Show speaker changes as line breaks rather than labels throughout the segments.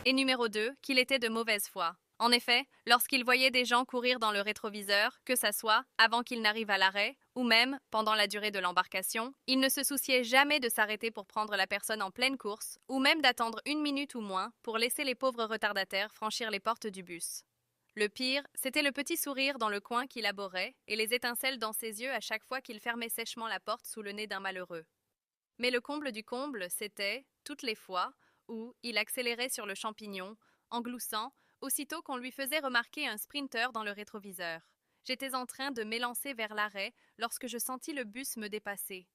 Et numéro 2, qu'il était de mauvaise foi. En effet, lorsqu'il voyait des gens courir dans le rétroviseur, que ça soit avant qu'ils n'arrivent à l'arrêt, ou même pendant la durée de l'embarcation, il ne se souciait jamais de s'arrêter pour prendre la personne en pleine course, ou même d'attendre 1 minute ou moins pour laisser les pauvres retardataires franchir les portes du bus. Le pire, c'était le petit sourire dans le coin qu'il abhorrait et les étincelles dans ses yeux à chaque fois qu'il fermait sèchement la porte sous le nez d'un malheureux. Mais le comble du comble, c'était, toutes les fois, où il accélérait sur le champignon, en gloussant, aussitôt qu'on lui faisait remarquer un sprinter dans le rétroviseur. J'étais en train de m'élancer vers l'arrêt lorsque je sentis le bus me dépasser.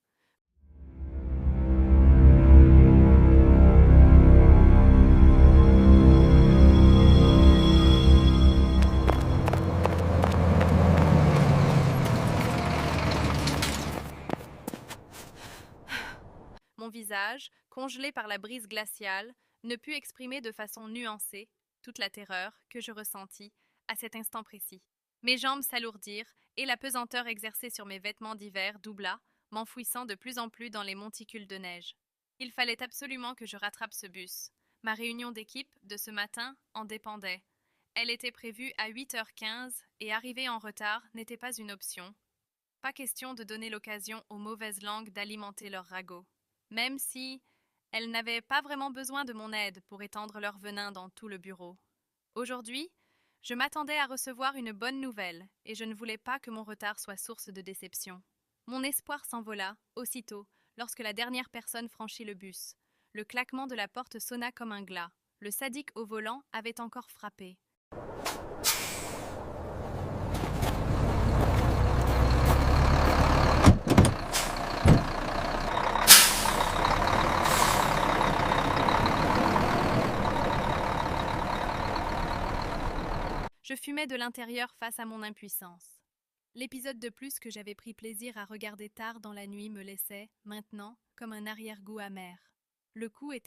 Mon visage, congelé par la brise glaciale, ne put exprimer de façon nuancée toute la terreur que je ressentis à cet instant précis. Mes jambes s'alourdirent et la pesanteur exercée sur mes vêtements d'hiver doubla, m'enfouissant de plus en plus dans les monticules de neige. Il fallait absolument que je rattrape ce bus. Ma réunion d'équipe de ce matin en dépendait. Elle était prévue à 8h15 et arriver en retard n'était pas une option. Pas question de donner l'occasion aux mauvaises langues d'alimenter leur ragot. Même si elles n'avaient pas vraiment besoin de mon aide pour étendre leur venin dans tout le bureau. Aujourd'hui, je m'attendais à recevoir une bonne nouvelle et je ne voulais pas que mon retard soit source de déception. Mon espoir s'envola aussitôt lorsque la dernière personne franchit le bus. Le claquement de la porte sonna comme un glas. Le sadique au volant avait encore frappé. Je fumais de l'intérieur face à mon impuissance. L'épisode de plus que j'avais pris plaisir à regarder tard dans la nuit me laissait, maintenant, comme un arrière-goût amer. Le coup était